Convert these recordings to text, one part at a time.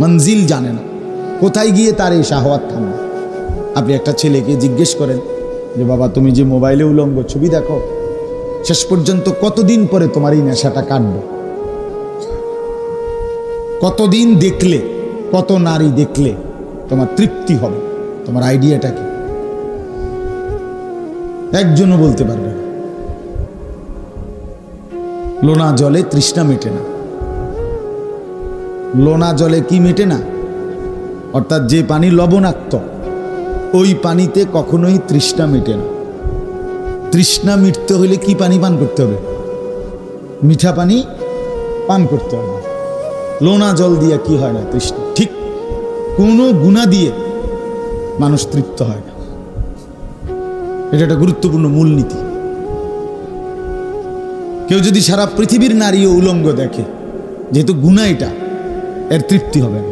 মঞ্জিল জানে না, কোথায় গিয়ে তার এই শাহওয়াত থামবে। আপনি একটা ছেলেকে জিজ্ঞেস করেন যে বাবা তুমি যে মোবাইলে উলঙ্গ ছবি দেখো, শেষ পর্যন্ত কতদিন পরে তোমার এই নেশাটা কাটবে? কতদিন দেখলে, কত নারী দেখলে তোমার তৃপ্তি হবে? তোমার আইডিয়াটা কি? একজনও বলতে পারবে না। লোনা জলে তৃষ্ণা মেটে না। লোনা জলে কি মেটে না? অর্থাৎ যে পানি লবণাক্ত, ওই পানিতে কখনোই তৃষ্ণা মেটে না। তৃষ্ণা মিটতে হলে কি পানি পান করতে হবে? মিঠা পানি পান করতে হবে। লোনা জল দিয়ে কি হয় না তৃষ্ণা। ঠিক কোনো গুণা দিয়ে মানুষ তৃপ্ত হয় না। এটা একটা গুরুত্বপূর্ণ মূলনীতি। কেউ যদি সারা পৃথিবীর নারী ও উলঙ্গ দেখে, যেহেতু গুনাহ এটা, এর তৃপ্তি হবে না।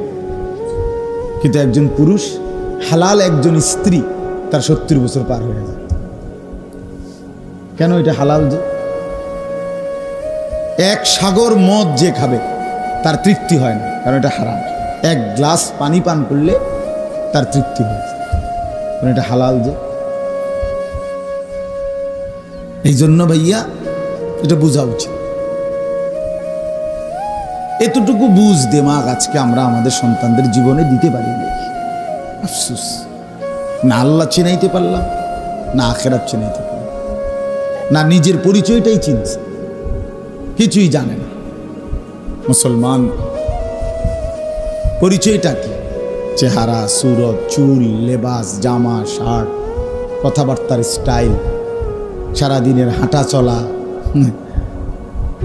কিন্তু একজন পুরুষ, হালাল একজন স্ত্রী, তার 70 বছর পার হয়ে যায়। কেন? এটা হালাল। যে এক সাগর মদ যে খাবে তার তৃপ্তি হয় না, কারণ এটা হারাম। এক গ্লাস পানি পান করলে তার তৃপ্তি হয়, কারণ এটা হালাল। যে এই জন্য ভাইয়া এটা বোঝা উচিত। এতটুকু বুঝ দেমাগ আজকে আমরা আমাদের সন্তানদের জীবনে দিতে পারি না। আফসোস, না আল্লাহ চিনাইতে পারলাম, না আখিরাত চিনাইতে পারলাম, না নিজের পরিচয়টাই চিনছে, কিছুই জানে না। মুসলমান পরিচয়টা কি? চেহারা, সুরত, চুল, লেবাস, জামা, শার্ট, কথাবার্তার স্টাইল, সারাদিনের হাঁটা চলা,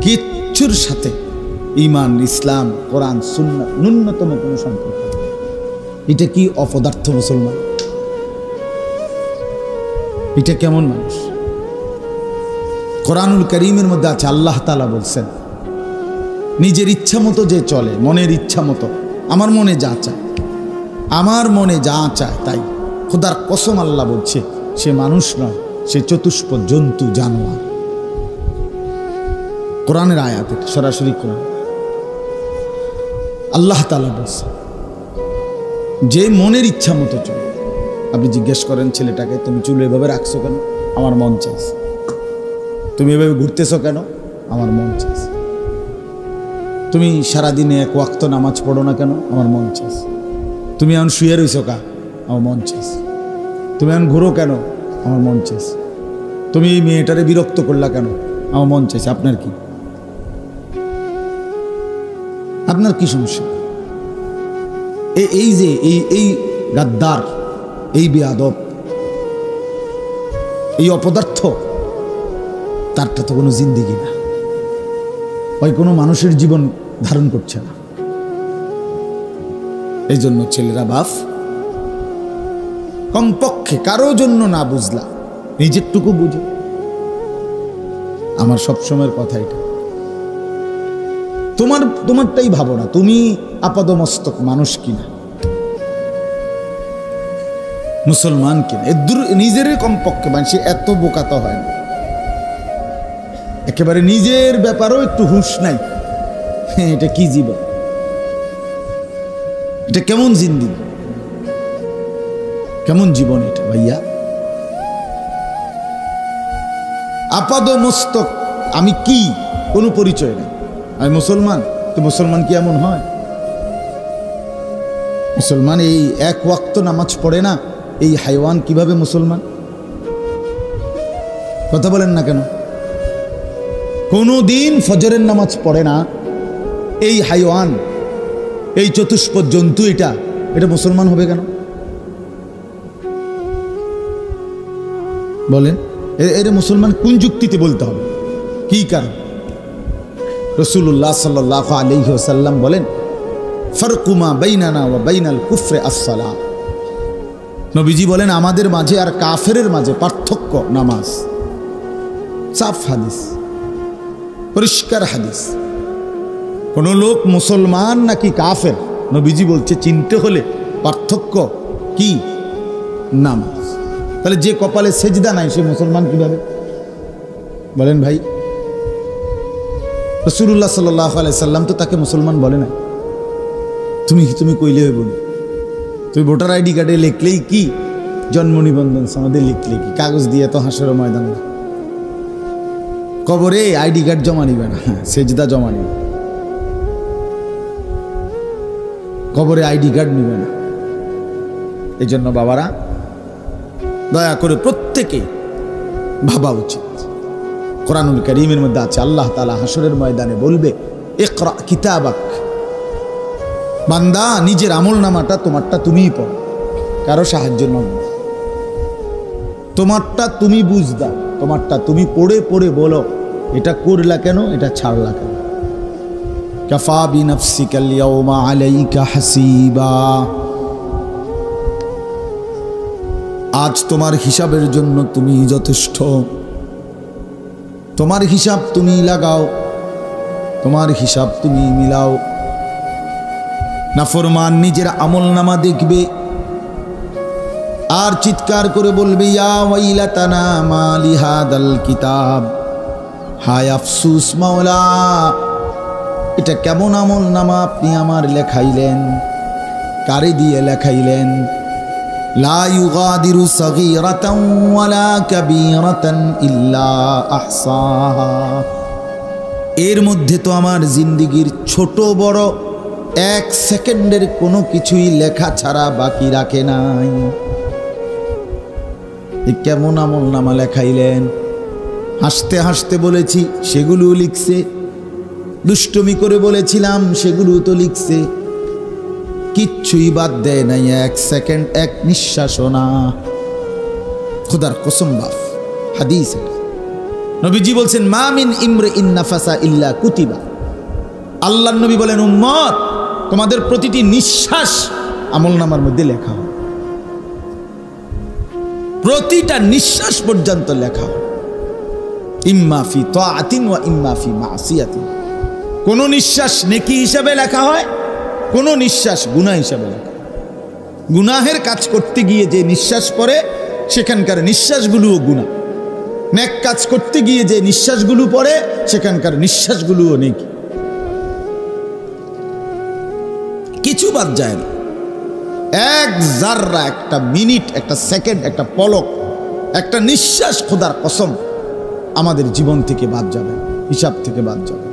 কিচ্ছুর সাথে ঈমান, ইসলাম, কোরআন, সুন্নাহ ন্যূনতম কোনো সম্পর্ক। এটা কি অপদার্থ মুসলমান? এটা কেমন মানুষ? কোরআনুল কারীমের মধ্যে আছে, আল্লাহ তাআলা বলছেন, নিজের ইচ্ছা মতো যে চলে, মনের ইচ্ছা মতো, আমার মনে যা চায়, আমার মনে যা চায় তাই। খোদার কসম আল্লাহ বলছে, সে মানুষ নয়, সে চতুষ্প জন্তু, জানোয়ার। কোরআনের আয়াত, সরাসরি কোরআন। আল্লাহ তাআলা বলছে যে মনের ইচ্ছা মতো চলে। আপনি জিজ্ঞেস করেন ছেলেটাকে, তুমি চুল এভাবে রাখছো কেন? আমার মন চাইছে। তুমি এভাবে ঘুরতেছো কেন? আমার মন চাইছে। তুমি সারাদিনে এক ওয়াক্ত নামাজ পড়ো না কেন? আমার মন চাইছে। তুমি এখন শুয়ে রইছো কা? আমার মন চাইছে। তুমি এখন ঘুরো কেন? আমার মন চাইছে। তুমি এই মেয়েটারে বিরক্ত করলা কেন? আমার মন চাইছে। আপনার কি? আপনার কি সমস্যা? এই যে এই গাদ্দার, এই বেয়াদব, এই অপদার্থ, তারটা তো কোনো জিন্দেগি না। ওই কোনো মানুষের জীবন ধারণ করছে না। এই জন্য ছেলেরা, বাপ, কমপক্ষে কারো জন্য না বুঝলা, নিজেরটুকু বুঝো। আমার সবসময়ের কথা এটা। তোমারটাই ভাবো না, তুমি আপাদমস্তক মানুষ কিনা, মুসলমান কিনা, নিজের কমপক্ষে। মানুষ এত বোকা তো হয় না, একেবারে নিজের ব্যাপারেও একটু হুঁশ নাই। এটা কি জীবন? এটা কেমন জিন্দেগি? কেমন জীবন এটা ভাইয়া? আপাদমস্তক আমি কি, কোনো পরিচয় নেই। আমি মুসলমান, তো মুসলমান কি এমন হয়? মুসলমান এই এক ওয়াক্ত নামাজ পড়ে না, এই হাইওয়ান কিভাবে মুসলমান? কথা বলেন না কেন? কোনো দিন ফজরের নামাজ পড়ে না, এই হাইওয়ান, এই চতুষ্প জন্তু, এটা মুসলমান হবে কেন? বলেন, এর মুসলমান কোন যুক্তিতে বলতে হবে? কি কারণ? রাসূলুল্লাহ সাল্লাল্লাহু আলাইহি ওয়াসাল্লাম বলেন, ফারকু মা বাইনানা ওয়া বাইনাল কুফরি আস-সালাত। নবীজি বলেন, আমাদের মাঝে আর কাফেরের মাঝে পার্থক্য নামাজ। সাফ হাদিস, পরিষ্কার হাদিস। কোন লোক মুসলমান নাকি কাফের, নবীজি বলছে চিনতে হলে পার্থক্য কি? নামাজ। তাহলে যে কপালে সেজদা নাই সে মুসলমান কিভাবে? বলেন ভাই। রাসূলুল্লাহ সাল্লাল্লাহু আলাইহি সাল্লাম তো তাকে মুসলমান বলে না। তুমি তুমি কইলে হইব না। তুমি ভোটার আইডি কার্ডে লিখলেই কি, জন্ম নিবন্ধন সনদে লিখলে কি, কাগজ দিয়ে তো হাসরের ময়দান না। কবরে আইডি কার্ড জমা নিবে না, সেজদা জমা নিবে। কবরে আইডি কার্ড নিবে না। এই জন্য বাবারা দয়া করে প্রত্যেকে ভাবা উচিত। কোরআনুল কারীমের মধ্যে আছে আল্লাহ তাআলা হাসরের ময়দানে বলবে, ইকরা কিতাবাক, বান্দা নিজের আমলনামাটা তোমারটা তুমিই পড়ো, কারো সাহায্য নয়। তোমারটা তুমি বুঝদা, তোমারটা তুমি পড়ে পড়ে বলো এটা করলা কেন, এটা ছাড়লা কেন। কাফা বিনাফসিকাল ইয়াউমা আলাইকা হাসিবা, আজ তোমার হিসাবের জন্য তুমি যথেষ্ট। তোমার হিসাব তুমি লাগাও, তোমার হিসাব তুমি মিলাও। নাফরমান নিজের আমলনামা দেখবে আর চিৎকার করে বলবে, ইয়া ওয়াইলাতানা মা লিহাদাল কিতাব, হায় আফসুস মাওলা, এটা কেমন আমলনামা আপনি আমার লেখাইলেন, কারে দিয়ে লেখাইলেন। লা ইউগাদিরু সাগীরাতান ওয়ালা কাবীরাতান ইল্লা আহসাহা, এর মধ্যে তো আমার জিন্দেগির ছোট বড় এক সেকেন্ডের কোনো কিছুই লেখা ছাড়া বাকি রাখে নাই। কেমন আমলনামা লেখাইলেন। হাসতে হাসতে বলেছি সেগুলো লিখছে, দুষ্টমি করে বলেছিলাম সেগুলো তো লিখছে, কিচ্ছুই বাদ দেয় নাই, এক সেকেন্ড এক নিঃশ্বাসও না। খোদার কসম বাপ, হাদিস নবীজি বলছেন, মা মিন ইমরিইন নাফাসা ইল্লা কুতিবা। আল্লাহর নবী বলেন, উম্মত তোমাদের প্রতিটি নিঃশ্বাস আমলনামার মধ্যে লেখা হয়, প্রতিটা নিঃশ্বাস পর্যন্ত লেখা হয়। ইম্মা ফি তাআতিন ওয়া ইম্মা ফি মাসিয়াতিন, কোন নিঃশ্বাস নেকি হিসাবে লেখা হয়, কোন নিঃশ্বাস গুনাহ হিসাবে লেখা হয়। গুনাহের কাজ করতে গিয়ে যে নিঃশ্বাস পড়ে সেখানকার নিঃশ্বাসগুলোও গুনাহ, নেক কাজ করতে গিয়ে যে নিঃশ্বাসগুলো পড়ে সেখানকার নিঃশ্বাসগুলোও নেকি। কিছু বাদ যায় না, এক জাররা, একটা মিনিট, একটা সেকেন্ড, একটা পলক, একটা নিঃশ্বাস খোদার কসম আমাদের জীবন থেকে বাদ যাবে, হিসাব থেকে বাদ যাবে।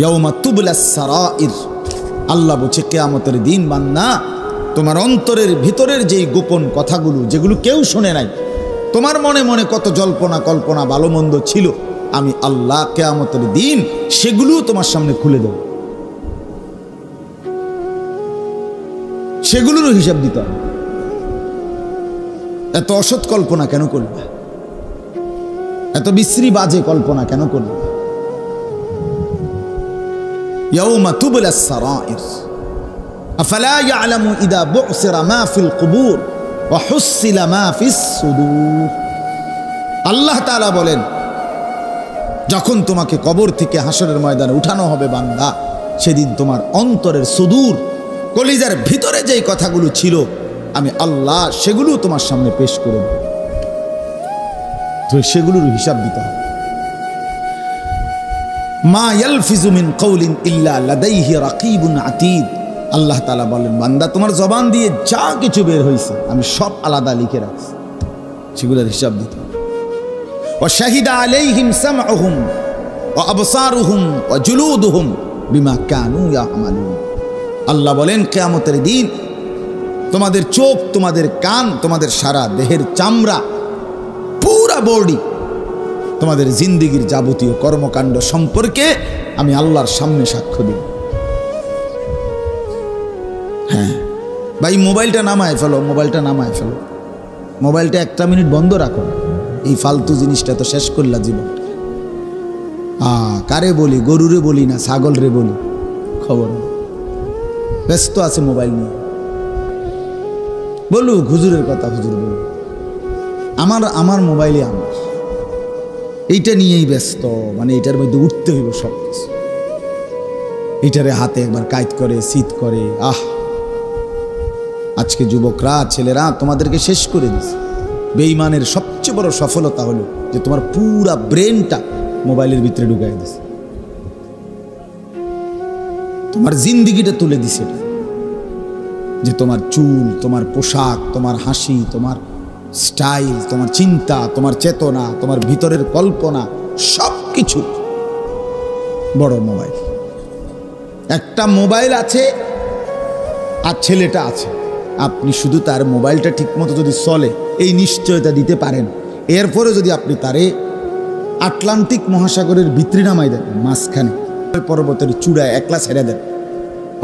ইয়াউমা তুবলাস সারাইর, আল্লাহ বলছে কিয়ামতের দিন বান্দা তোমার অন্তরের ভিতরের যেই গোপন কথাগুলো, যেগুলো কেউ শুনে নাই, তোমার মনে মনে কত জল্পনা কল্পনা ভালো মন্দ ছিল, আমি আল্লাহ কিয়ামতের দিন সেগুলো তোমার সামনে খুলে দেব। সেগুলোরও হিসাব দিতে হবে। এত অসৎ কল্পনা কেন করবা, এত বিশ্রী বাজে কল্পনা কেন করবা। ইয়াউমা তুবলাস সারাইর আফালা ইয়ালামু ইযা বু'সিরা মা ফিল কুবুর ওয়া হুসিলা মা ফিস সুদূর। আল্লাহ তাআলা বলেন, যখন তোমাকে কবর থেকে হাসরের ময়দানে উঠানো হবে বান্দা, সেদিন তোমার অন্তরের সুদূর, কলিজার ভিতরে যেই কথাগুলো ছিল, আমি আল্লাহ সেগুলো তোমার সামনে পেশ করব। তো সেগুলোর হিসাব দিতে হবে। মা ইয়ালফিজু মিন কাউলিন ইল্লা লাদাইহি রাকিবুন আতীদ। আল্লাহ তাআলা বলেন, বান্দা তোমার জবান দিয়ে যা কিছু বের হয়েছে আমি সব আলাদা লিখে রাখছি, সেগুলোর হিসাব দিতে হবে। ওয়া শাহিদা আলাইহিম সামউহুম ওয়া আবসারুহুম ওয়া জুলুদুহুম বিমা কানু ইয়ামালুন। আল্লাহ বলেন, কিয়ামতের দিন তোমাদের চোখ, তোমাদের কান, তোমাদের সারা দেহের চামড়া, পুরা বডি, তোমাদের জিন্দেগির যাবতীয় কর্মকাণ্ড সম্পর্কে আমি আল্লাহর সামনে সাক্ষ্য দিব। হ্যাঁ ভাই, মোবাইলটা নামায় ফেলো, মোবাইলটা নামায় ফেলো, মোবাইলটা একটা মিনিট বন্ধ রাখো। এই ফালতু জিনিসটা তো শেষ করলা জীবন। কারে বলি, গরুরে বলি না ছাগল রে বলি, খবর নেই, ব্যস্ত আছে মোবাইল নিয়ে। বলুক হুজুরের কথা, হুজুর বলুক, আমার মোবাইলে আমার এইটা নিয়েই ব্যস্ত, মানে এটার মধ্যে উঠতে হইব সব কিছু। এটারে হাতে একবার কায়দ করে শীত করে। আজকে যুবকরা, ছেলেরা তোমাদেরকে শেষ করে দিছে। বেঈমানের সবচেয়ে বড় সফলতা হলো যে তোমার পুরা ব্রেনটা মোবাইলের ভিতরে ঢুকাই দিছে। তোমার জিন্দিগিটা তুলে দিছে এটা, যে তোমার চুল, তোমার পোশাক, তোমার হাসি, তোমার স্টাইল, তোমার চিন্তা, তোমার চেতনা, তোমার ভিতরের কল্পনা, সব কিছু বড় মোবাইল। একটা মোবাইল আছে আর ছেলেটা আছে, আপনি শুধু তার মোবাইলটা ঠিকমতো যদি চলে এই নিশ্চয়তা দিতে পারেন, এরপরে যদি আপনি তারে আটলান্টিক মহাসাগরের ভিতরে নামাই দেন, মাঝখানে পর্বতের চূড়ায় একলা ছেড়ে দেন,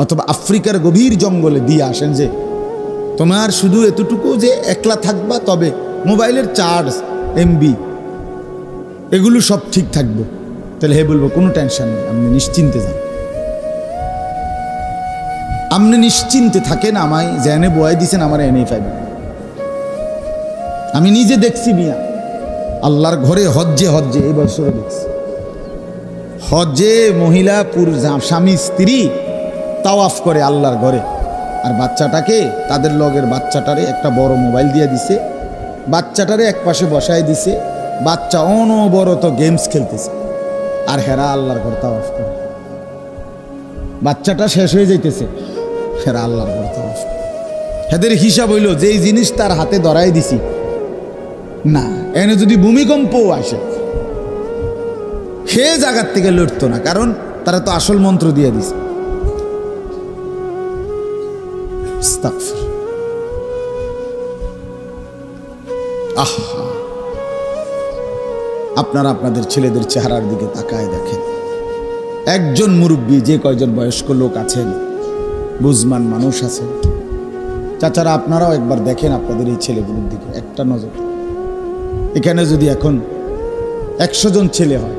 অথবা আফ্রিকার গভীর জঙ্গলে দিয়ে আসেন, যে তোমার শুধু এতটুকু যে একলা থাকবা, তবে মোবাইলের চার্জ, এমবি এগুলো সব ঠিক থাকবে, তাহলে হে বলবো কোনো টেনশন নেই, আপনি নিশ্চিন্তে যান, আপনি নিশ্চিন্তে থাকেন, আমায় জেনে বয়াই দিছেন, আমার এনেই পাইবেন। আমি নিজে দেখছি মিয়া, আল্লাহর ঘরে হজ্জে এই বছরে দেখছি, হজ্জে মহিলা পুরুষ স্বামী স্ত্রী তাওয়াফ করে আল্লাহর ঘরে, আর বাচ্চাটাকে, তাদের লগের বাচ্চাটারে একটা বড় মোবাইল দিয়ে দিছে, বাচ্চাটারে এক পাশে বসায় দিছে, বাচ্চা অনবরত গেমস খেলতেছে, আর হেরা আল্লাহর ঘর তাওয়াফ করে। বাচ্চাটা শেষ হয়ে যাইতেছে, হেরা আল্লাহর ঘর তাওয়াফ করে। হেদের হিসাব হইল যে এই জিনিস তার হাতে ধরাই দিছি না, এনে যদি ভূমিকম্পও আসে সে জায়গার থেকে লড়তো না, কারণ তারা তো আসল মন্ত্র দিয়ে দিছে। আপনারা আপনাদের ছেলেদের চেহারার দিকে তাকায় দেখেন, একজন মুরব্বী, যে কয়জন বয়স্ক লোক আছেন, বুঝমান মানুষ আছেন, চাচারা আপনারাও একবার দেখেন আপনাদের এই ছেলেগুলোর দিকে একটা নজর। এখানে যদি এখন 100 জন ছেলে হয়,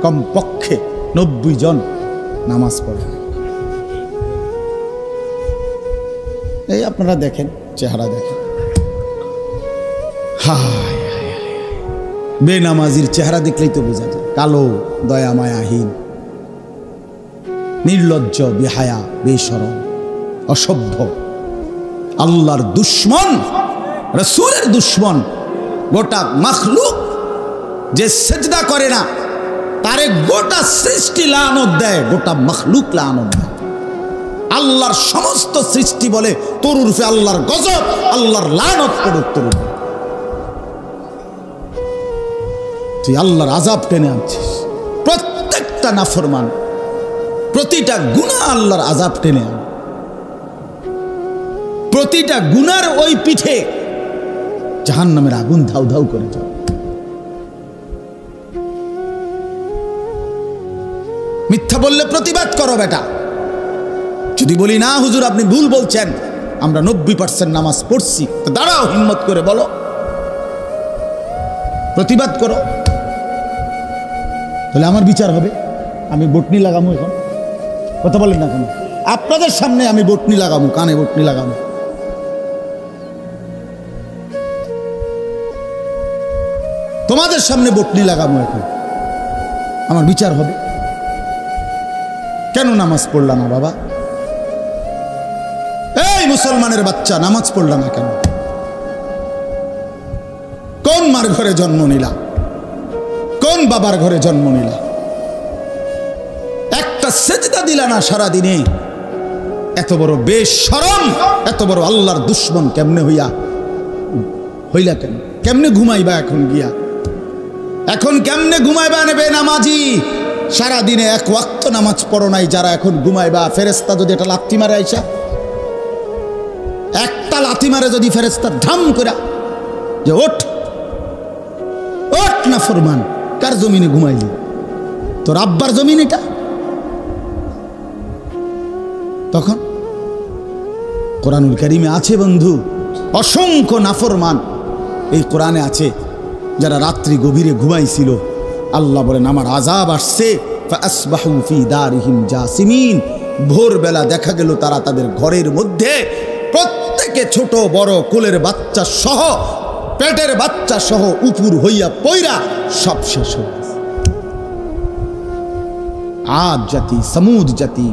কমপক্ষে 90 জন নামাজ পড়ে। এই আপনারা দেখেন, চেহারা দেখেন, হায় বেনামাজির চেহারা দেখলেই তো বোঝা যায়, কালো, দয়া মায়াহীন, নির্লজ্জ, বেহায়া, বেশরম, অসভ্য, আল্লাহর দুশ্মন, রাসূলের দুশ্মন। গোটা মাখলুক যে সেজদা করে না তারে গোটা সৃষ্টি লানত দেয়, গোটা মাখলুক লানত দেয়। আল্লাহর সমস্ত সৃষ্টি বলে তোর উরফে আল্লাহর গজব, আল্লাহর লানত পড়ুক তোর উপর। তুই আল্লাহর আযাব টেনে আনছিস, প্রত্যেকটা নাফরমান, প্রতিটা গুনাহ আল্লাহর আযাব টেনে আন, প্রতিটা গুনার ওই পিঠে জাহান্নামের আগুন ধাউ ধাউ করে যায়। মিথ্যা বললে প্রতিবাদ করো বেটা, যদি বলি না হুজুর আপনি ভুল বলছেন, আমরা 90% নামাজ পড়ছি, তো দাঁড়াও, হিম্মত করে বলো, প্রতিবাদ করো, তাহলে আমার বিচার হবে। আমি বটনি লাগামো, এখন কথা বলেন না কেন? আপনাদের সামনে আমি বটনি লাগামো, কানে বটনি লাগামো, তোমাদের সামনে বটনি লাগামো, এখন আমার বিচার হবে। কেন নামাজ পড়লা না বাবা? এই মুসলমানের বাচ্চা, নামাজ পড়লা না কেন? কোন মার ঘরে জন্ম নিলা? কোন বাবার ঘরে জন্ম নিলা? একটা সেজদা দিলা না সারাদিনে? এত বড় বেশরম, এত বড় আল্লাহর দুশ্মন কেমনে হইলা কেন? কেমনে ঘুমাইবা এখন গিয়া? এখন কেমনে ঘুমাইবা নেবে নামাজি? সারাদিনে এক ওয়াক্ত নামাজ পড়ো নাই যারা, এখন ঘুমাইবা। ফেরেস্তা যদি একটা লাথি মারে, আইসা একটা লাথি মারে যদি ফেরেস্তা ধাম করে যে ওঠ ওঠ না ফরমান, কার জমিনে ঘুমাইলি? তোর আব্বার জমিন এটা? তখন কোরআনুল কারীমে আছে বন্ধু, অসংখ্য নাফরমান এই কোরআনে আছে যারা রাত্রি গভীরে ঘুমাইছিল। আল্লাহ বলেন আমার আযাব আসছে, ফাসবাহু ফি দারিহিম জাসিমিন। ভোরবেলা দেখা গেল তারা তাদের ঘরের মধ্যে প্রত্যেকে ছোট বড় কোলের বাচ্চা সহ, পেটের বাচ্চা সহ উপুর হইয়া পয়রা সব শেষ হয়ে গেছে। আদ জাতি, সমুদ জাতি,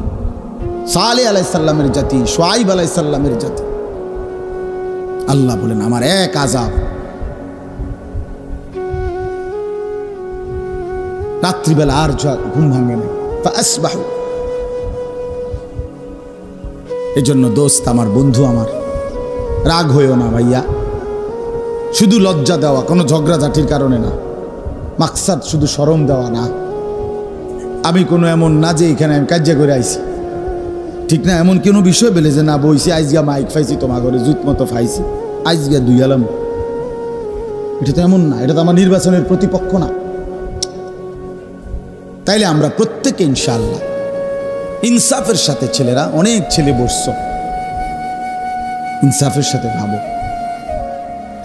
সালেহ আলাইহিস সালামের জাতি, শুআইব আলাইহিস সালামের জাতি। আল্লাহ বলেন আমার এক আযাব। রাত্রিবেলা আর ঘুম ভাঙে না। ফাসবাহু, এজন্য দোস্ত আমার, বন্ধু আমার, রাগ হইও না ভাইয়া। শুধু লজ্জা দেওয়া, কোনো ঝগড়াঝাটির কারণে না। মাকসাদ শুধু শরম দেওয়া না। আমি কোনো এমন না যে এখানে আমি কাজ্যা করে আইছি, ঠিক না? এমন কোনো বিষয় পেলে যে না বইছি আইজগা মাইক ফাইছি, তোমার ঘরে জুত মতো ফাইছি, আইজগা দুই আলাম, এটা তো এমন না। এটা তো আমার নির্বাচনের প্রতিপক্ষ না। তাইলে আমরা প্রত্যেকে ইনশাআল্লাহ ইনসাফের সাথে, ছেলেরা অনেক ছেলে বসছ, ইনসাফের সাথে ভাবো।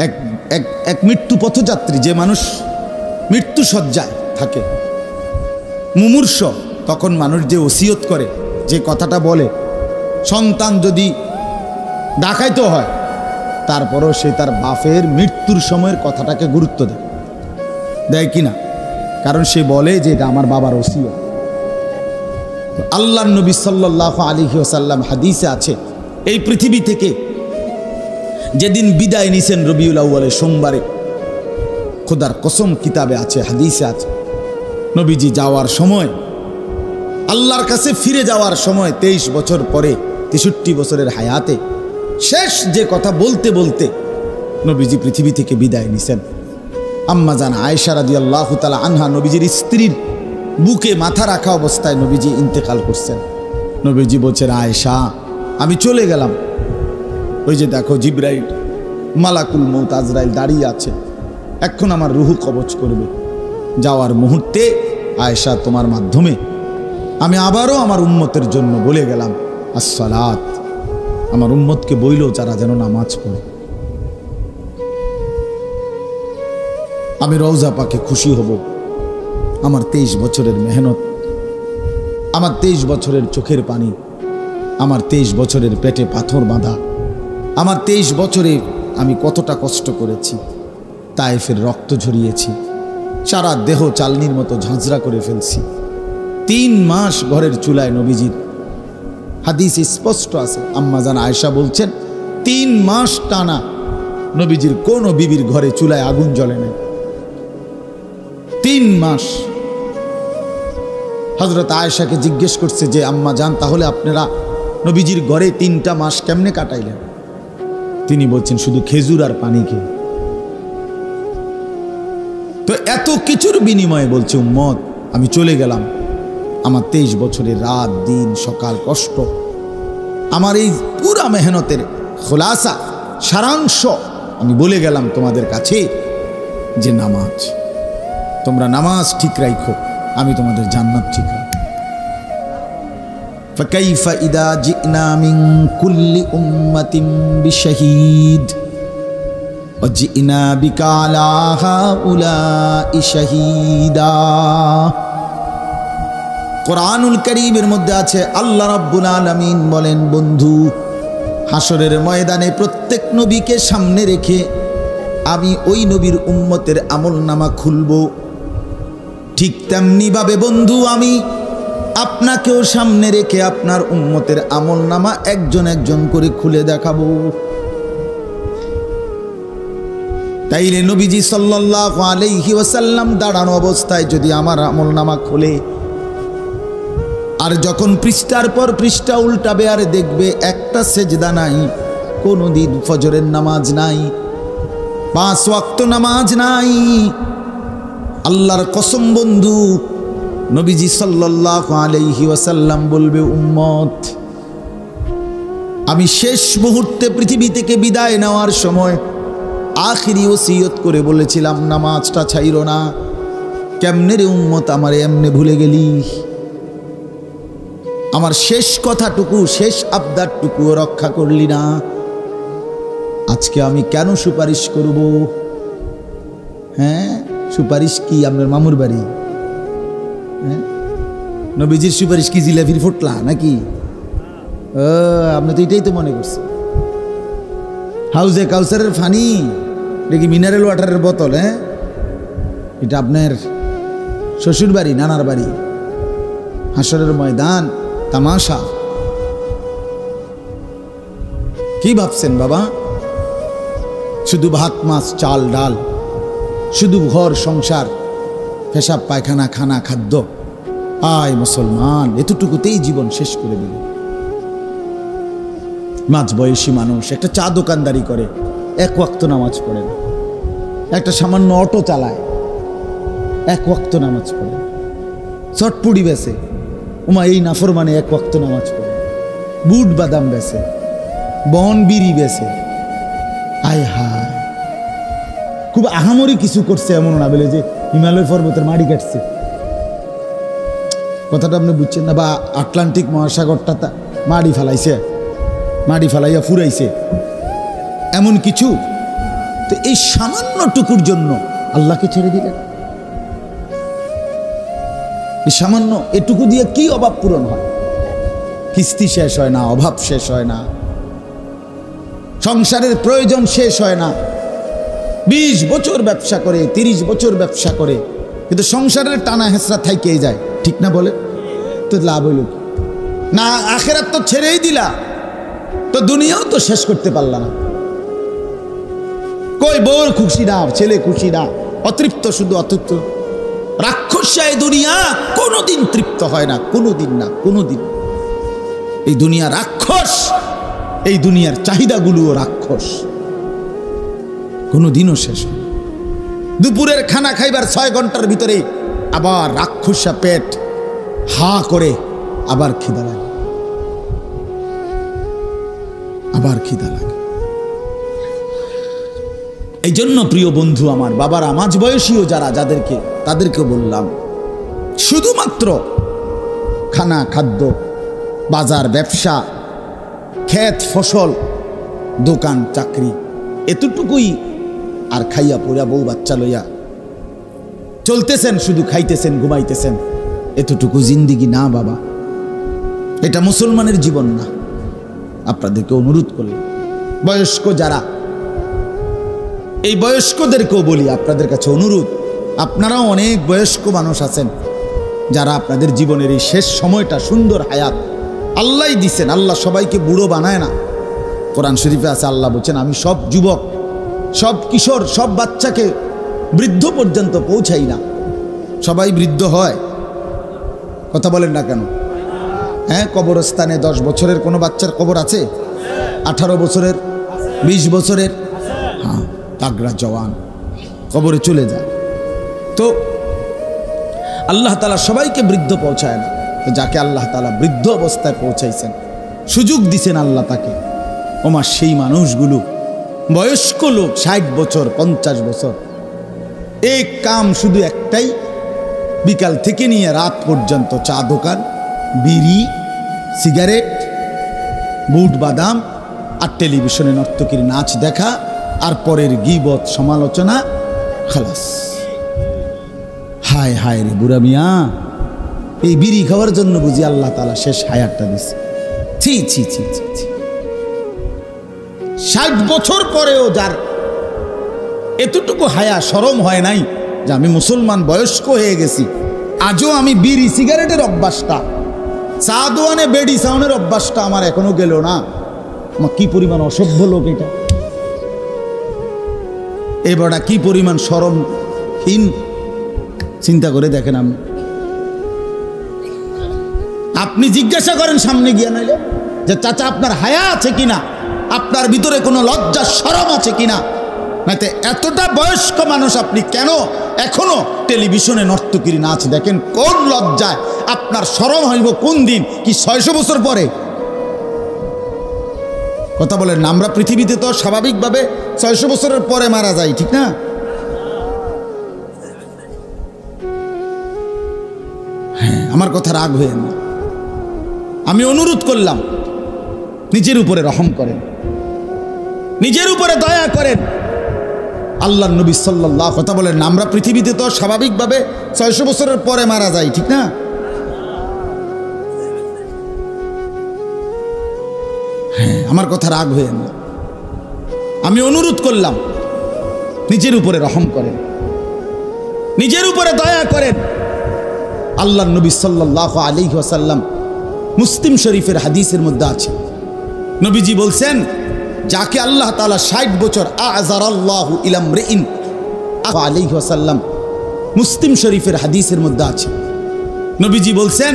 এক এক এক মৃত্যু পথযাত্রী, যে মানুষ মৃত্যু শয্যায় থাকে, মুমূর্ষ, তখন মানুষ যে ওসিয়ত করে, যে কথাটা বলে, সন্তান যদি ডাকাইতে হয় তারপরও সে তার বাপের মৃত্যুর সময়ের কথাটাকে গুরুত্ব দেয় কি না? কারণ সে বলে যে এটা আমার বাবার ওসিয়ত। আল্লাহর নবী সাল্লাল্লাহু আলাইহি ওয়াসাল্লাম হাদিসে আছে, এই পৃথিবী থেকে যেদিন বিদায় নিছেন রবিউল আউয়ালের সোমবারে, খোদার কসম কিতাবে আছে, হাদিসে আছে, নবীজি যাওয়ার সময়, আল্লাহর কাছে ফিরে যাওয়ার সময় 23 বছর পরে, 63 বছরের হায়াতে শেষ যে কথা বলতে বলতে নবীজি পৃথিবী থেকে বিদায় নিছেন। আম্মা জান আয়েশা রাদিয়াল্লাহু তাআলা আনহা, নবীজির স্ত্রীর বুকে মাথা রাখা অবস্থায় নবীজি ইন্তেকাল করছেন। নবীজি বলছেন, আয়েশা আমি চলে গেলাম, ওই যে দেখো জিবরাইল, মালাকুল মউত আজরাইল দাঁড়িয়ে আছে, এখন আমার রুহু কবজ করবে। যাওয়ার মুহূর্তে আয়েশা তোমার মাধ্যমে আমি আবারও আমার উম্মতের জন্য বলে গেলাম আসসালাত, আমার উম্মতকে বইল যারা যেন নামাজ পড়ে। আমি রওজা পাকে খুশি হব। আমার 23 বছরের মেহনত, আমার 23 বছরের চোখের পানি, আমার 23 বছরের পেটে পাথর বাঁধা, আমার 23 বছরে আমি কতটা কষ্ট করেছি, তায়েফের রক্ত ঝরিয়েছি, সারা দেহ চালনির মতো ঝাঁঝরা করে ফেলছি। 3 মাস ঘরের চুলায় নবীজির, হাদিস স্পষ্ট আছে, আম্মা জান আয়েশা বলছেন 3 মাস টানা নবীজির কোন বিবির ঘরে চুলায় আগুন জ্বলে নাই। 3 মাস। হযরত আয়েশাকে জিজ্ঞেস করছে যে আম্মা জান, তাহলে আপনারা নবীজির ঘরে 3টা মাস কেমনে কাটাইলেন? তিনি বলছেন শুধু খেজুর আর পানি খেয়ে। তো এত কিছুর বিনিময়ে বলছে উম্মত আমি চলে গেলাম, আমার 23 বছরের রাত দিন সকাল কষ্ট, আমার এই পুরা মেহনতের খোলাসা, সারাংশ আমি বলে গেলাম তোমাদের কাছে যে নামাজ, তোমরা নামাজ ঠিক রাখো, আমি তোমাদের জান্নাত ঠিক রাখব। ফাকাইফা ইদা জিনা মিন কুল্লি উম্মাতিন বিশাহীদ ওয়া জিনা বিকা আলা হাউলাই শাহীদা। কোরআনুল কারীমের মধ্যে আছে, আল্লাহ রাব্বুল আলামিন বলেন, বন্ধু হাসরের ময়দানে প্রত্যেক নবীকে সামনে রেখে আমি ওই নবীর উম্মতের আমলনামা খুলব। ঠিক তেমনি ভাবে বন্ধু আমি আপনাকেও সামনে রেখে আপনার উম্মতের আমলনামা একজন একজন করে খুলে দেখাবো। তাইলে নবীজি সাল্লাল্লাহু আলাইহি ওয়াসাল্লাম দাঁড়ানো অবস্থায় যদি আমার আমলনামা খোলে, আর যখন পৃষ্ঠার পর পৃষ্ঠা উল্টাবে আর দেখবে একটা সেজদা নাই, কোনদিন ফজরের নামাজ নাই, 5 ওয়াক্ত নামাজ নাই, আল্লাহর কসম বন্ধু নবীজি সাল্লাল্লাহু আলাইহি ওয়াসাল্লাম বলবে, উম্মত আমি শেষ মুহূর্তে পৃথিবী থেকে বিদায় নেওয়ার সময় আখিরি ওসিয়ত করে বলেছিলাম নামাজটা ছাইরো না। কেমনে রে উম্মত আমারে এমনে ভুলে গেলি? আমার শেষ কথাটুকু, শেষ আবদারটুকুও রক্ষা করলি না। আজকে আমি কেন সুপারিশ করব? হ্যাঁ, সুপারিশ কি আপনার মামুর বাড়ি? হ্যাঁ, নবীজির সুপারিশ কি জিলাপির ফোটলা নাকি? আপনি তো এটাই তো মনে করছেন। হাউজে কাউসারের ফানি, এটা কি মিনারেল ওয়াটারের বোতল? হ্যাঁ, এটা আপনার শ্বশুর বাড়ি, নানার বাড়ি। হাসরের ময়দান তামাশা। কি ভাবছেন বাবা? শুধু ভাত মাছ চাল ডাল, শুধু ঘর সংসার, পেশাব পায়খানা, খানা খাদ্য। আয় মুসলমান, এতটুকুতেই জীবন শেষ করে দিল। মাঝ বয়সী মানুষ, একটা চা দোকানদারি করে, এক ওয়াক্ত নামাজ পড়ে না। একটা সামান্য অটো চালায়, এক ওয়াক্ত নামাজ পড়ে। চটপুড়ি বেচে, ওমা এই নাফরমানে এক ওয়াক্ত নামাজ পড়ে। বুট বাদাম বেচে, বন বিড়ি বেচে। আয় হায়, খুব আহামরি কিছু করছে এমন না বলে যে হিমালয় পর্বতের মাড়ি কাটছে, কথাটা আপনি বুঝছেন না। বা আটলান্টিক মহাসাগরটা মাড়ি ফেলাইছে, মাড়ি ফেলাইয়া ফুরাইছে, এমন কিছু। তো এই সামান্য টুকুর জন্য আল্লাহকে ছেড়ে দিলেন। এই সামান্য এটুকু দিয়ে কি অভাব পূরণ হয়? কিস্তি শেষ হয় না, অভাব শেষ হয় না, সংসারের প্রয়োজন শেষ হয় না। 20 বছর ব্যবসা করে, 30 বছর ব্যবসা করে, কিন্তু সংসারের টানা হেঁচড়া থাইকেই যায়, ঠিক না বলে? তো লাভ হইল না? আখেরাত তো ছেড়েই দিলা, তো দুনিয়াও তো শেষ করতে পারলা না। কই বউর খুশি না, ছেলে খুশি না, অতৃপ্ত, শুধু অতৃপ্ত। রাক্ষসায় দুনিয়া কোনোদিন তৃপ্ত হয় না, কোনোদিন না, কোনোদিন। এই দুনিয়া রাক্ষস, এই দুনিয়ার চাহিদাগুলোও রাক্ষস, কোনোদিনও শেষ হয়। দুপুরের খানা খাইবার 6 ঘন্টার ভিতরে আবার রাক্ষসা পেট হা করে, আবার খিদা লাগে, আবার খিদা লাগে। এই জন্য প্রিয় বন্ধু আমার, বাবারা, মাঝ বয়সীও যারা, যাদেরকে, তাদেরকে বললাম, শুধুমাত্র খানা, খাদ্য, বাজার, ব্যবসা, ক্ষেত ফসল, দোকান, চাকরি, এতটুকুই। আর খাইয়া পড়া বউ বাচ্চা লইয়া চলতেছেন, শুধু খাইতেছেন, ঘুমাইতেছেন, এতটুকু জিন্দিগি না বাবা, এটা মুসলমানের জীবন না। আপনাদেরকে অনুরোধ করলাম, বয়স্ক যারা, এই বয়স্কদেরকেও বলি, আপনাদের কাছে অনুরোধ, আপনারাও অনেক বয়স্ক মানুষ আছেন যারা আপনাদের জীবনের এই শেষ সময়টা, সুন্দর হায়াত আল্লাহই দিছেন। আল্লাহ সবাইকে বুড়ো বানায় না। কোরআন শরীফে আছে, আল্লাহ বলছেন, আমি সব যুবক, সব কিশোর, সব বাচ্চাকে বৃদ্ধ পর্যন্ত পৌঁছাই না। সবাই বৃদ্ধ হয়? কথা বলেন না কেন? হ্যাঁ, কবরস্থানে 10 বছরের কোনো বাচ্চার কবর আছে? 18 বছরের, 20 বছরের, হ্যাঁ, তাগড়া জওয়ান কবরে চলে যায়। তো আল্লাহ তাআলা সবাইকে বৃদ্ধ পৌঁছায় না। তো যাকে আল্লাহ তাআলা বৃদ্ধ অবস্থায় পৌঁছাইছেন, সুযোগ দিছেন আল্লাহ তাকে, ওমা সেই মানুষগুলো, বয়স্ক লোক, 60 বছর, 50 বছর, এই কাম শুধু একটাই, বিকাল থেকে নিয়ে রাত পর্যন্ত চা দোকান, বিড়ি, সিগারেট, বুট বাদাম, আর টেলিভিশনে নর্তকীর নাচ দেখা, আর পরের গীবত, সমালোচনা, খালাস। হায় হায় রে বুড়া মিয়া, এই বিড়ি খাওয়ার জন্য বুঝি আল্লাহ তাআলা শেষ হায়াতটা দিছে? ছি ছি ছি ছি ছি। 60 বছর পরেও যার এতটুকু হায়া, শরম হয় নাই যে আমি মুসলমান, বয়স্ক হয়ে গেছি, আজও আমি বিড়ি সিগারেটের অভ্যাসটা, চা দোয়ানে বেডি সাউনের অভ্যাসটা আমার এখনো গেল না। আমার কি পরিমাণ অসভ্য লোক এটা! এবারটা কি পরিমাণ শরমহীন, চিন্তা করে দেখেন। আপনি জিজ্ঞাসা করেন সামনে গিয়ে, নাইলে যে চাচা আপনার হায়া আছে কিনা, আপনার ভিতরে কোনো লজ্জা শরম আছে কিনা। নাইতে এতটা বয়স্ক মানুষ আপনি কেন এখনো টেলিভিশনে নর্তকীর নাচ দেখেন? কোন লজ্জায়? আপনার শরম হইব কোন দিন? কি 600 বছর পরে? কথা বলেন না? আমরা পৃথিবীতে তো স্বাভাবিকভাবে 600 বছরের পরে মারা যাই, ঠিক না? হ্যাঁ, আমার কথা রাগ হয়েন না। আমি অনুরোধ করলাম, নিজের উপরে রহম করেন, নিজের উপরে দয়া করেন। আল্লাহর নবী সাল্লাল্লাহু, কথা বলেন না? আমরা পৃথিবীতে তো স্বাভাবিকভাবে 600 বছরের পরে মারা যাই, ঠিক না? হ্যাঁ, আমার কথা রাগ হয়েন না। আমি অনুরোধ করলাম, নিজের উপরে রহম করেন, নিজের উপরে দয়া করেন। আল্লাহর নবী সাল্লাল্লাহু আলাইহি ওয়াসাল্লাম, মুসলিম শরীফের হাদিসের মধ্যে আছে, নবীজি বলছেন, যাকে আল্লাহ তাআলা 60 বছর, আযারাল্লাহু ইলা ইমরিইন আলাইহি ওয়াসাল্লাম, মুসলিম শরীফের হাদিসের মধ্যে আছে, নবীজি বলছেন,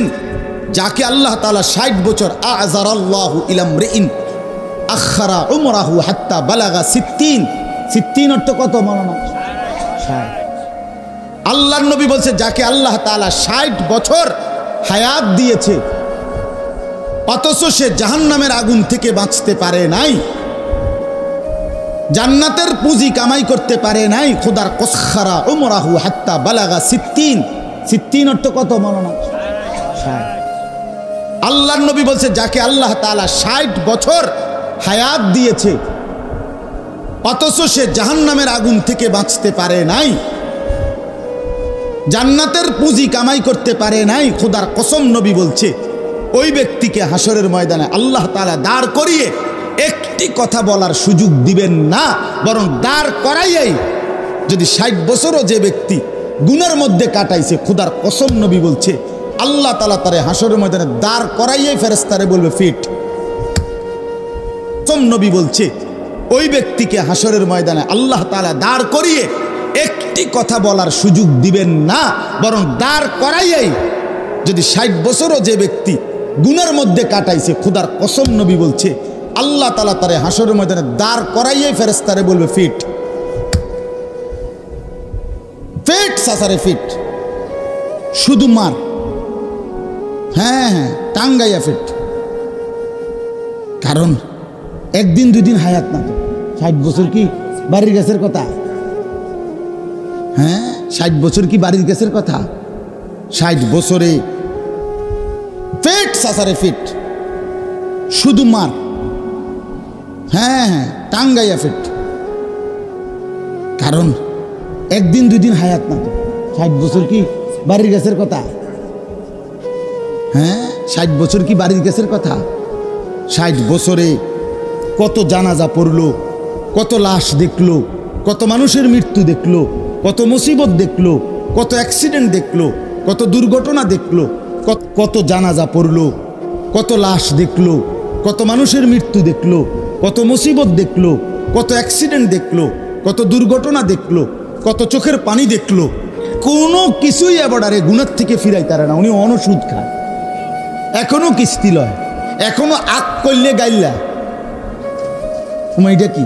যাকে আল্লাহ তাআলা 60 বছর, আযারাল্লাহু ইলা ইমরিইন আখারা উমরাহু হাত্তা বালাগা 60 অর্থ কত মাওলানা? 60। আল্লাহর নবী বলছে যাকে আল্লাহ তাআলা 60 বছর হায়াত দিয়েছে অথচ সে জাহান্নামের আগুন থেকে বাঁচতে পারে নাই, জান্নাতের পুঁজি কামাই করতে পারে নাই, খোদার কসখারা উমরাহু হাত্তা বালাগা 60 অর্থ কত মাওলানা? 60। আল্লাহর নবী বলছে যাকে আল্লাহ তাআলা 60 বছর হায়াত দিয়েছে অথচ সে জাহান্নামের আগুন থেকে বাঁচতে পারে নাই, জান্নাতের পুঁজি কামাই করতে পারে নাই, খোদার কসম নবী বলছে ওই ব্যক্তিকে হাসরের ময়দানে আল্লাহ তাআলা দাঁড় করিয়ে একটি কথা বলার সুযোগ দিবেন না, বরং দাঁড় করাইয়াই যদি 60 বছরও যে ব্যক্তি গুনার মধ্যে কাটাইছে, খোদার কসম নবী বলছে আল্লাহ তাআলা তারে হাসরের ময়দানে দাঁড় করাইয়াই ফেরেশতারে বলবে ফিট। কসম নবী বলছে ওই ব্যক্তিকে হাসরের ময়দানে আল্লাহ তাআলা দাঁড় করিয়ে একটি কথা বলার সুযোগ দিবেন না, বরং দাঁড় করাইয়াই যদি 60 বছরও যে ব্যক্তি গুনার মধ্যে কাটাইছে, খোদার কসম নবী বলছে আল্লাহ তাআলা তারে হাসরের ময়দানে দাঁড় করাইয়াই ফেরেশতারে বলবে ফিট ফিট সাসারে ফিট, শুধু মার, হ্যাঁ হ্যাঁ টাঙ্গাইয়া ফিট। কারণ একদিন দুই দিন হায়াত না, তো 60 বছর কি বাড়ির গাছের কথা? হ্যাঁ 60 বছর কি বাড়ির গাছের কথা? 60 বছরে ফিট সাসারে ফিট, শুধু মার, হ্যাঁ হ্যাঁ টাঙ্গাইয়া ফিট। কারণ একদিন দুই দিন হায়াত না, তো 60 বছর কি বাড়ির গাছের কথা? হ্যাঁ 60 বছর কি বাড়ির গাছের কথা? 60 বছরে কত জানাজা পড়লো, কত লাশ দেখলো, কত মানুষের মৃত্যু দেখলো, কত মুসিবত দেখলো, কত অ্যাক্সিডেন্ট দেখলো, কত দুর্ঘটনা দেখলো, কত জানাজা পড়লো, কত লাশ দেখলো, কত মানুষের মৃত্যু দেখলো, কত মুসিবত দেখলো, কত অ্যাক্সিডেন্ট দেখলো, কত দুর্ঘটনা দেখলো, কত চোখের পানি দেখলো, কোনো কিছুই এবারে গুনার থেকে ফিরাই তারা না। উনি অনসুদ খায়, এখনো কিস্তি লয়, এখনো আগ করলে গাইল্লা। এটা কি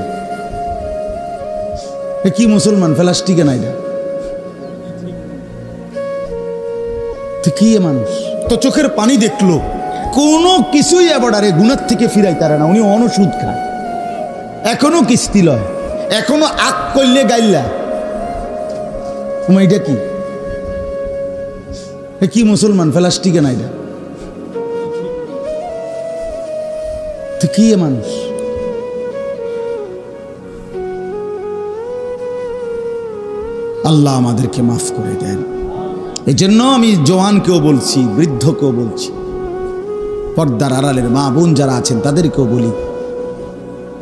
কি মুসলমান প্লাস্টিকে না, এটা কি মানুষ? তো চোখের পানি দেখলো, কোনো কিছুই এবারে গুনার থেকে ফিরাই তারা না। উনি অনসুদ খায়, এখনো কিস্তি লয়, এখনো আগ করলে গাইল্লা। এটা কি মুসলমান প্লাস্টিকে না, এটা কি মানুষ? আল্লাহ আমাদেরকে মাফ করে দেন। এই জন্য আমি জওয়ানকেও বলছি, বৃদ্ধকেও বলছি, পর্দার আড়ালের মা বোন যারা আছেন তাদেরকেও বলি,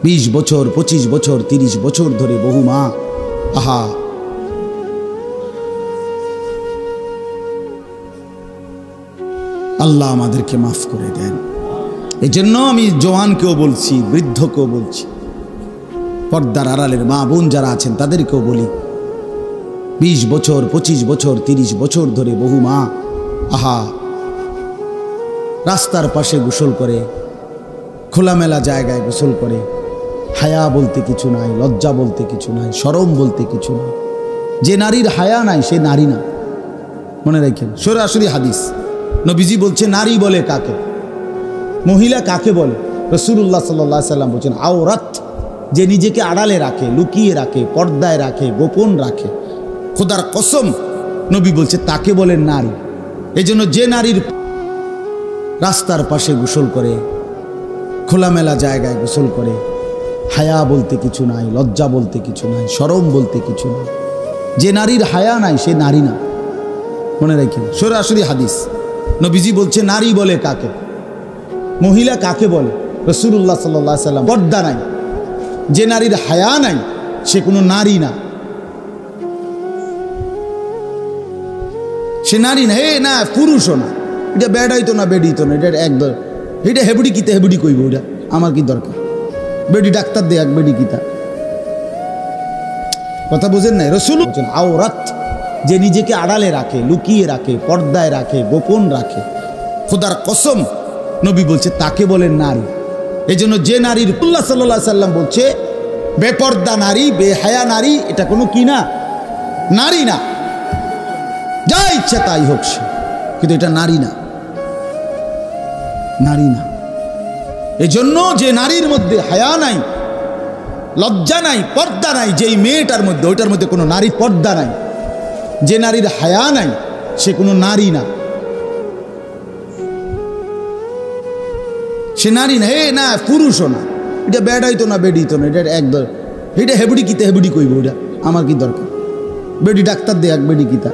20 বছর 25 বছর 30 বছর ধরে বহু মা আহা আল্লাহ আমাদেরকে মাফ করে দেন। এই জন্য আমি জওয়ানকেও বলছি, বৃদ্ধকেও বলছি, পর্দার আড়ালের মা বোন যারা আছেন তাদেরকেও বলি, 20 বছর 25 বছর 30 বছর ধরে বহু মা আহা রাস্তার পাশে গোসল করে, খোলামেলা জায়গায় গোসল করে, হায়া বলতে কিছু নাই, লজ্জা বলতে কিছু নাই, শরম বলতে কিছু নাই। যে নারীর হায়া নাই সে নারী না, মনে রাখেন। সরাসরি হাদিস, নবীজি বলছে নারী বলে কাকে, মহিলা কাকে বলে? রাসূলুল্লাহ সাল্লাল্লাহু আলাইহি সাল্লাম বলছেন আওরাত, যে নিজেকে আড়ালে রাখে, লুকিয়ে রাখে, পর্দায় রাখে, গোপন রাখে। খোদার কসম নবী বলছে তাকে বলেন নারী। এই জন্য যে নারীর রাস্তার পাশে গোসল করে, খোলামেলা জায়গায় গোসল করে, হায়া বলতে কিছু নাই, লজ্জা বলতে কিছু নাই, শরম বলতে কিছু নাই, যে নারীর হায়া নাই সে নারী না, মনে রাখেন। সরাসরি হাদিস, নবীজি বলছে নারী বলে কাকে, মহিলা কাকে বলে? রাসূলুল্লাহ সাল্লাল্লাহু আলাইহি সাল্লাম পর্দা নাই, যে নারীর হায়া নাই সে কোনো নারী না, সে নারী না, হে না পুরুষও না। এটা বেড়াইতো না, বেডিতো না, এটা একদম এটা হেবুড়ি কিতা, হেবুড়ি কইব, ওটা আমার কি দরকার? বেডি ডাক্তার দেখ, বেডি কিতা, কথা বোঝেন নাই? রাসূল বলেন আওরাত, যে নিজেকে আড়ালে রাখে, লুকিয়ে রাখে, পর্দায় রাখে, গোপন রাখে। খোদার কসম নবী বলছে তাকে বলেন নারী। এই জন্য যে নারীর রাসূলুল্লাহ সাল্লাল্লাহু আলাইহি সাল্লাম বলছে বেপর্দা নারী, বেহায়া নারী, এটা কোনো কি না, নারী না, যা ইচ্ছা তাই হোক সে, কিন্তু এটা নারী না, নারী না। এই জন্য যে নারীর মধ্যে হায়া নাই, লজ্জা নাই, পর্দা নাই, যেই মেয়েটার মধ্যে, ওইটার মধ্যে কোনো নারী পর্দা নাই, যে নারীর হায়া নাই সে কোনো নারী না, সে নারী না। না পুরুষও না, এটা বেড়াইতো না, বেডিতো না, এটা একদম, এটা হেবুড়ি কিতা, হেবুড়ি কইব, ওটা আমার কি দরকার, বেডি ডাক্তার দেখ, বেডি কিতা,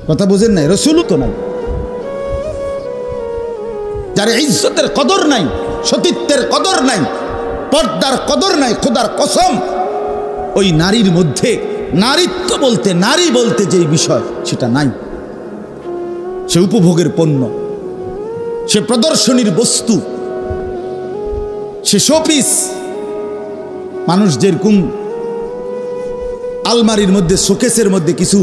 কথা বোঝেন নাই? রাসূলও তো নাই, যার ইজ্জতের কদর নাই, সতীত্বের কদর নাই, পর্দার কদর নাই, খোদার কসম ওই নারীর মধ্যে নারীত্ব বলতে, নারী বলতে যেই বিষয় সেটা নাই। সে উপভোগের পণ্য, সে প্রদর্শনীর বস্তু, সে শোপিস। মানুষ যেরকম আলমারির মধ্যে, শোকেসের মধ্যে কিছু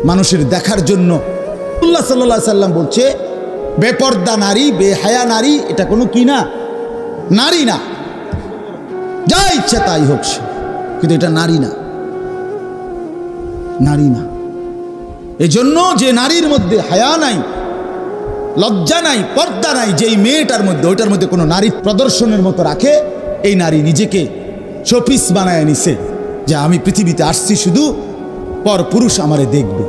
মানুষের দেখার জন্য, রাসূলুল্লাহ সাল্লাল্লাহু আলাইহি সাল্লাম বলছে বেপর্দা নারী, বেহায়া নারী, এটা কোনো কি না, নারী না, যা ইচ্ছা তাই হোক সে, কিন্তু এটা নারী না, নারী না। এই জন্য যে নারীর মধ্যে হায়া নাই, লজ্জা নাই, পর্দা নাই, যেই মেয়েটার মধ্যে, ওইটার মধ্যে কোনো নারী প্রদর্শনের মতো রাখে, এই নারী নিজেকে শোপিস বানায় নিছে যে আমি পৃথিবীতে আসছি শুধু পর পুরুষ আমারে দেখবে।